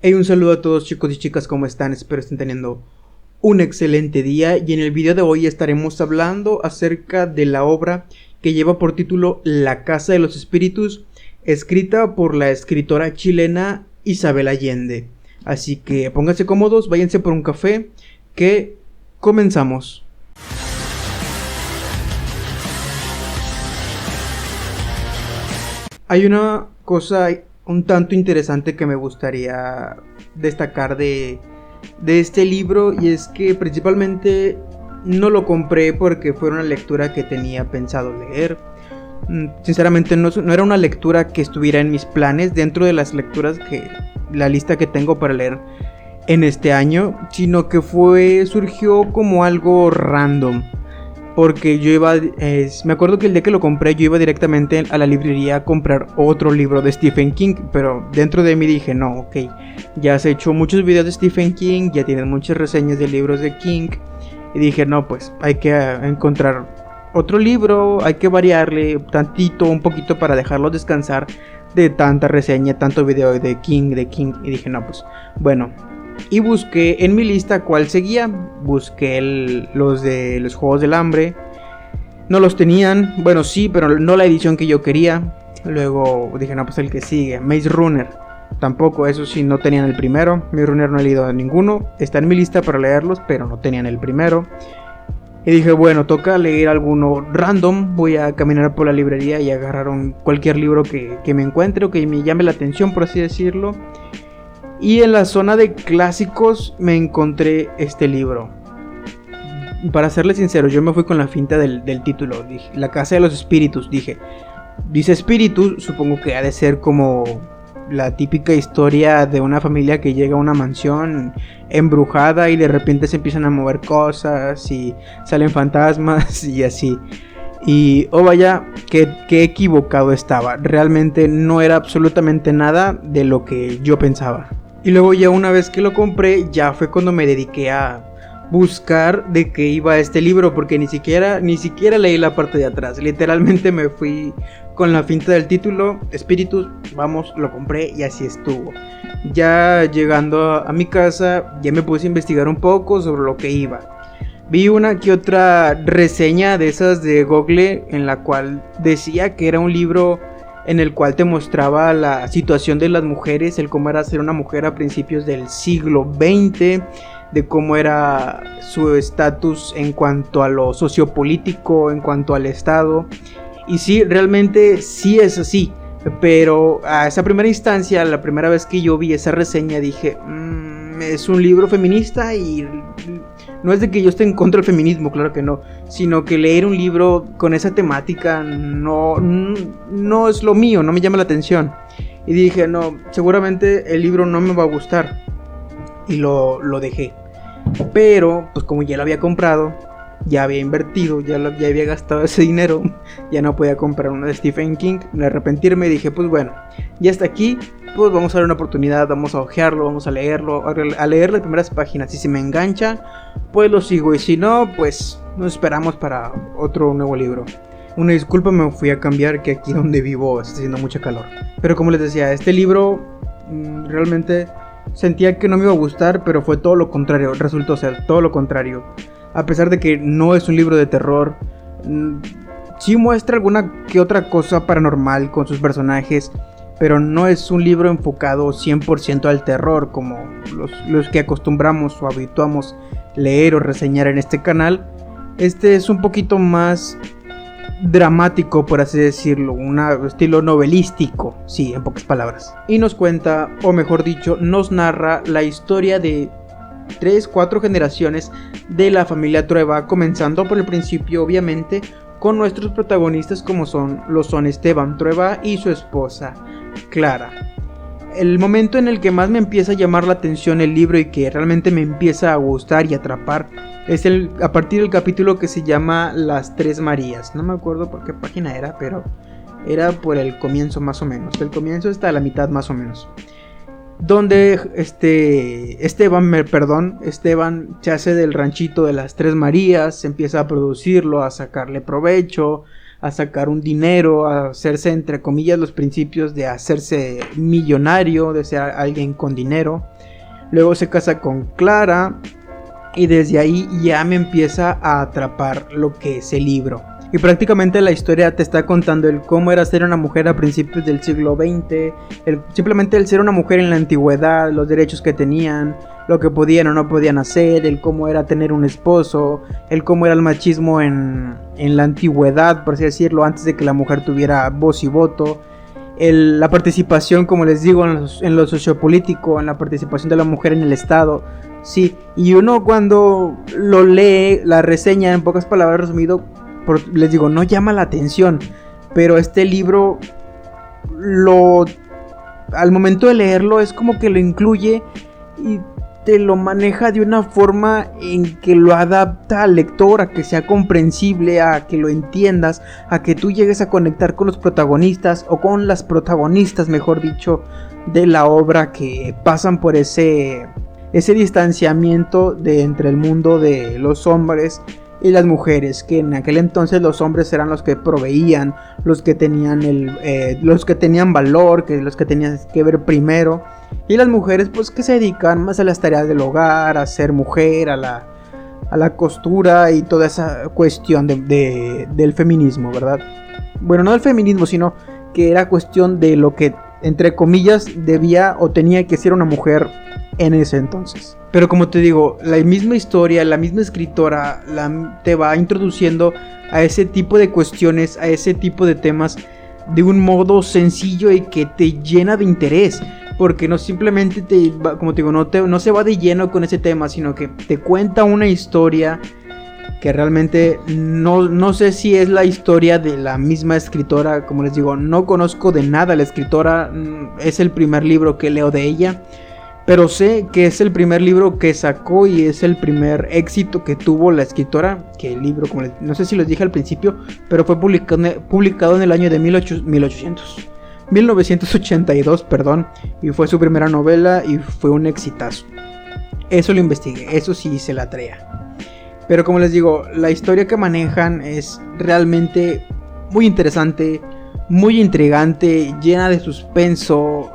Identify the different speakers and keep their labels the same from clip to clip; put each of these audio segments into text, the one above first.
Speaker 1: Hey, un saludo a todos chicos y chicas, ¿cómo están? Espero estén teniendo un excelente día y en el video de hoy estaremos hablando acerca de la obra que lleva por título La Casa de los Espíritus, escrita por la escritora chilena Isabel Allende. Así que pónganse cómodos, váyanse por un café, que comenzamos. Hay una cosa un tanto interesante que me gustaría destacar de este libro, y es que principalmente no lo compré porque fue una lectura que tenía pensado leer. Sinceramente no era una lectura que estuviera en mis planes dentro de las lecturas la lista que tengo para leer en este año, sino que surgió como algo random. Porque yo me acuerdo que el día que lo compré yo iba directamente a la librería a comprar otro libro de Stephen King, pero dentro de mí dije, no, ok, ya has hecho muchos videos de Stephen King, ya tienes muchas reseñas de libros de King, y dije, no, pues hay que encontrar otro libro, hay que variarle un poquito para dejarlo descansar de tanta reseña, tanto video de King, y dije, no, pues, bueno. Y busqué en mi lista cuál seguía. Busqué los de los Juegos del Hambre. No los tenían. Bueno, sí, pero no la edición que yo quería. Luego dije, no, pues el que sigue, Maze Runner. Tampoco, eso sí, no tenían el primero. Maze Runner no he leído a ninguno. Está en mi lista para leerlos, pero no tenían el primero. Y dije, bueno, toca leer alguno random. Voy a caminar por la librería y agarrar cualquier libro que me encuentre o que me llame la atención, por así decirlo. Y en la zona de clásicos me encontré este libro. Para serles sincero, yo me fui con la finta del título. Dije, La Casa de los Espíritus. Dice espíritus, supongo que ha de ser como la típica historia de una familia que llega a una mansión embrujada y de repente se empiezan a mover cosas y salen fantasmas y así. Y oh vaya, qué equivocado estaba. Realmente no era absolutamente nada de lo que yo pensaba. Y luego ya una vez que lo compré, ya fue cuando me dediqué a buscar de qué iba este libro, porque ni siquiera leí la parte de atrás. Literalmente me fui con la finta del título, Espíritus, vamos, lo compré y así estuvo. Ya llegando a mi casa, ya me puse a investigar un poco sobre lo que iba. Vi una que otra reseña de esas de Google en la cual decía que era un libro en el cual te mostraba la situación de las mujeres, el cómo era ser una mujer a principios del siglo XX, de cómo era su estatus en cuanto a lo sociopolítico, en cuanto al Estado. Y sí, realmente sí es así, pero a esa primera instancia, la primera vez que yo vi esa reseña dije, es un libro feminista y no es de que yo esté en contra del feminismo, claro que no, sino que leer un libro con esa temática no es lo mío, no me llama la atención. Y dije, no, seguramente el libro no me va a gustar. Y lo dejé. Pero, pues como ya lo había comprado, ya había invertido, ya había gastado ese dinero, ya no podía comprar uno de Stephen King. Me arrepentirme y dije, pues bueno, ya está aquí, pues vamos a dar una oportunidad, vamos a hojearlo, vamos a leerlo, a leer las primeras páginas. Si se me engancha, pues lo sigo, y si no, pues nos esperamos para otro nuevo libro. Una disculpa, me fui a cambiar, que aquí donde vivo está haciendo mucha calor. Pero como les decía, este libro realmente sentía que no me iba a gustar, pero fue todo lo contrario, resultó ser todo lo contrario. A pesar de que no es un libro de terror, sí muestra alguna que otra cosa paranormal con sus personajes, pero no es un libro enfocado 100% al terror como los que acostumbramos o habituamos leer o reseñar en este canal. Este es un poquito más dramático, por así decirlo, un estilo novelístico, sí, en pocas palabras. Y nos cuenta, o mejor dicho, nos narra la historia de 3-4 generaciones de la familia Trueba, comenzando por el principio, obviamente, con nuestros protagonistas como son Esteban Trueba y su esposa Clara. El momento en el que más me empieza a llamar la atención el libro y que realmente me empieza a gustar y atrapar es a partir del capítulo que se llama Las Tres Marías. No me acuerdo por qué página era, pero era por el comienzo más o menos, del comienzo hasta la mitad más o menos, donde Esteban se hace del ranchito de las Tres Marías, empieza a producirlo, a sacarle provecho, a sacar un dinero, a hacerse, entre comillas, los principios de hacerse millonario, de ser alguien con dinero. Luego se casa con Clara y desde ahí ya me empieza a atrapar lo que es el libro. Y prácticamente la historia te está contando el cómo era ser una mujer a principios del siglo XX, simplemente el ser una mujer en la antigüedad, los derechos que tenían, lo que podían o no podían hacer, el cómo era tener un esposo, el cómo era el machismo en la antigüedad, por así decirlo, antes de que la mujer tuviera voz y voto, la participación, como les digo, en lo sociopolítico, en la participación de la mujer en el Estado. Sí, y uno cuando lo lee, la reseña, en pocas palabras resumido, les digo, no llama la atención, pero este libro al momento de leerlo es como que lo incluye y te lo maneja de una forma en que lo adapta al lector, a que sea comprensible, a que lo entiendas, a que tú llegues a conectar con los protagonistas o con las protagonistas, mejor dicho, de la obra, que pasan por ese distanciamiento entre el mundo de los hombres y las mujeres, que en aquel entonces los hombres eran los que proveían, los que tenían valor, los que tenían que ver primero, y las mujeres pues que se dedican más a las tareas del hogar, a ser mujer, a la costura y toda esa cuestión del feminismo, ¿verdad? Bueno, no del feminismo, sino que era cuestión de lo que, entre comillas, debía o tenía que ser una mujer en ese entonces. Pero como te digo, la misma historia, la misma escritora te va introduciendo a ese tipo de cuestiones, a ese tipo de temas de un modo sencillo y que te llena de interés, porque no simplemente como te digo, no se va de lleno con ese tema, sino que te cuenta una historia que realmente no sé si es la historia de la misma escritora. Como les digo, no conozco de nada a la escritora, es el primer libro que leo de ella, pero sé que es el primer libro que sacó y es el primer éxito que tuvo la escritora. Que el libro, no sé si les dije al principio, pero fue publicado en el año de 1982, perdón, y fue su primera novela y fue un exitazo. Eso lo investigué, eso sí se la traía. Pero como les digo, la historia que manejan es realmente muy interesante, muy intrigante, llena de suspenso,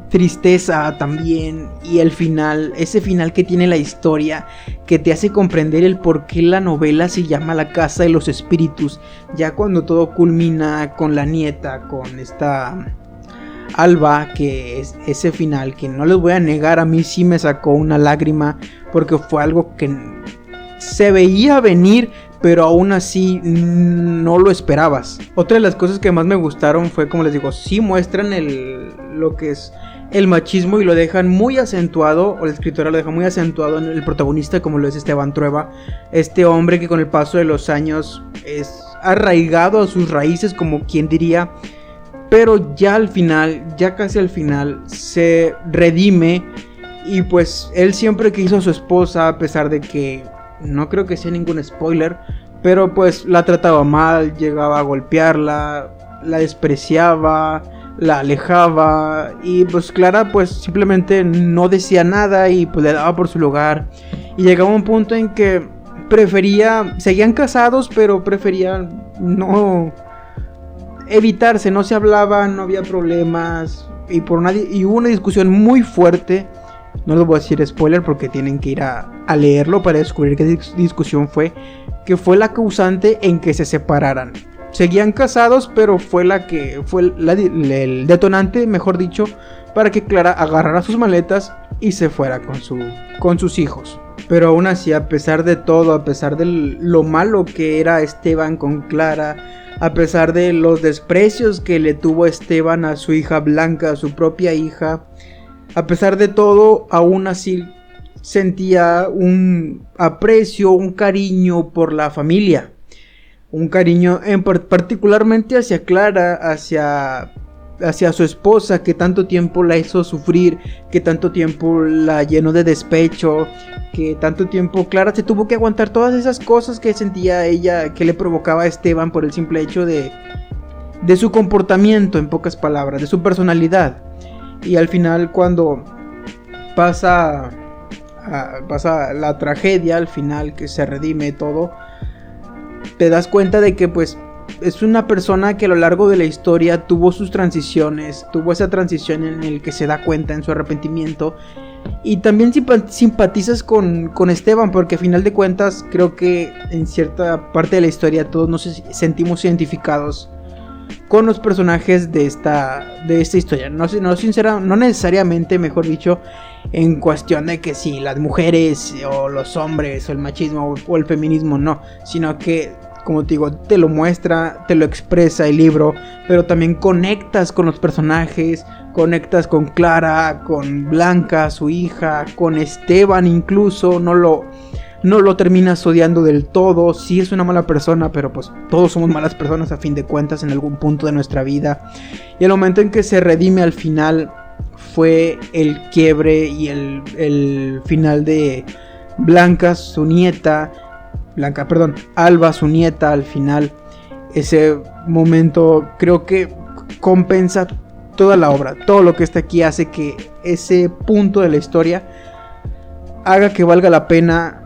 Speaker 1: tristeza también, y el final, ese final que tiene la historia, que te hace comprender el por qué la novela se llama La Casa de los Espíritus, ya cuando todo culmina con la nieta, con esta Alba, que es ese final que no les voy a negar, a mí sí me sacó una lágrima, porque fue algo que se veía venir, pero aún así no lo esperabas. Otra de las cosas que más me gustaron fue, como les digo, sí muestran lo que es el machismo y lo dejan muy acentuado, o la escritora lo deja muy acentuado en el protagonista, como lo es Esteban Trueba, este hombre que con el paso de los años es arraigado a sus raíces, como quien diría, pero ya al final, ya casi al final, se redime, y pues él siempre quiso a su esposa, a pesar de que no creo que sea ningún spoiler, pero pues la trataba mal, llegaba a golpearla, la despreciaba, la alejaba, y pues Clara pues simplemente no decía nada y pues le daba por su lugar, y llegaba un punto en que seguían casados, pero preferían no evitarse, no se hablaban, no había problemas, y hubo una discusión muy fuerte. No les voy a decir spoiler porque tienen que ir a leerlo para descubrir qué discusión fue, que fue la causante en que se separaran. Seguían casados, pero fue el detonante, mejor dicho, para que Clara agarrara sus maletas y se fuera con sus hijos. Pero aún así, a pesar de todo, a pesar de lo malo que era Esteban con Clara, a pesar de los desprecios que le tuvo Esteban a su hija Blanca, a su propia hija, a pesar de todo, aún así sentía un aprecio, un cariño por la familia. Un cariño particularmente hacia Clara, hacia su esposa, que tanto tiempo la hizo sufrir, que tanto tiempo la llenó de despecho, que tanto tiempo Clara se tuvo que aguantar todas esas cosas que sentía ella, que le provocaba a Esteban por el simple hecho de su comportamiento, en pocas palabras, de su personalidad. Y al final, cuando pasa la tragedia, al final que se redime todo, te das cuenta de que pues es una persona que a lo largo de la historia tuvo sus transiciones, tuvo esa transición en el que se da cuenta en su arrepentimiento. Y también simpatizas con Esteban, porque a final de cuentas creo que en cierta parte de la historia todos nos sentimos identificados con los personajes de esta historia. No necesariamente, mejor dicho, en cuestión de que si las mujeres o los hombres o el machismo o el feminismo, no, sino que, como te digo, te lo muestra, te lo expresa el libro, pero también conectas con los personajes, conectas con Clara, con Blanca, su hija, con Esteban incluso, no lo terminas odiando del todo. Sí es una mala persona, pero pues todos somos malas personas a fin de cuentas en algún punto de nuestra vida. Y el momento en que se redime al final fue el quiebre y el final de Alba, su nieta, al final. Ese momento creo que compensa toda la obra. Todo lo que está aquí hace que ese punto de la historia haga que valga la pena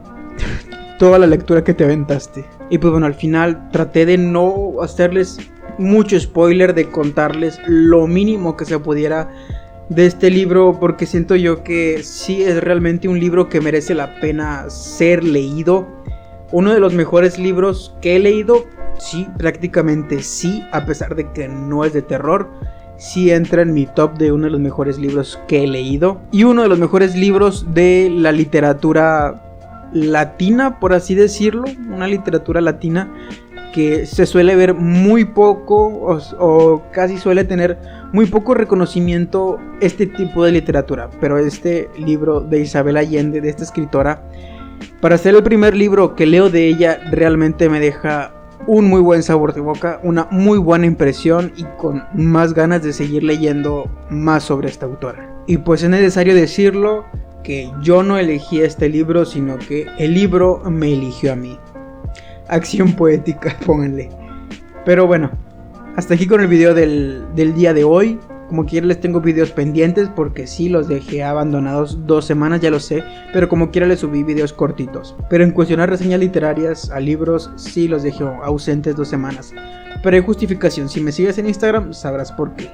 Speaker 1: toda la lectura que te aventaste. Y pues bueno, al final traté de no hacerles mucho spoiler, de contarles lo mínimo que se pudiera de este libro, porque siento yo que sí es realmente un libro que merece la pena ser leído. Uno de los mejores libros que he leído, sí, prácticamente sí, a pesar de que no es de terror. Sí entra en mi top de uno de los mejores libros que he leído. Y uno de los mejores libros de la literatura latina, por así decirlo. Una literatura latina que se suele ver muy poco o casi suele tener muy poco reconocimiento este tipo de literatura. Pero este libro de Isabel Allende, de esta escritora, para ser el primer libro que leo de ella, realmente me deja un muy buen sabor de boca, una muy buena impresión y con más ganas de seguir leyendo más sobre esta autora. Y pues es necesario decirlo que yo no elegí este libro, sino que el libro me eligió a mí. Acción poética, pónganle. Pero bueno, hasta aquí con el video del día de hoy. Como quiera les tengo videos pendientes porque sí los dejé abandonados 2 semanas, ya lo sé, pero como quiera les subí videos cortitos. Pero en cuestión a reseñas literarias, a libros, sí los dejé ausentes 2 semanas. Pero hay justificación, si me sigues en Instagram sabrás por qué.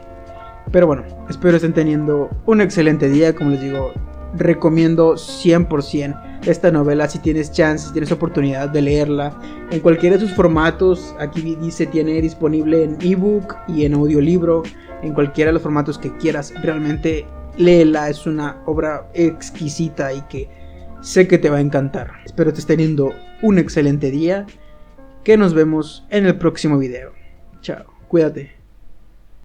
Speaker 1: Pero bueno, espero estén teniendo un excelente día. Como les digo, recomiendo 100% esta novela si tienes chance, si tienes oportunidad de leerla en cualquiera de sus formatos. Aquí dice tiene disponible en ebook y en audiolibro. En cualquiera de los formatos que quieras, realmente léela, es una obra exquisita y que sé que te va a encantar. Espero estés teniendo un excelente día, que nos vemos en el próximo video. Chao, cuídate.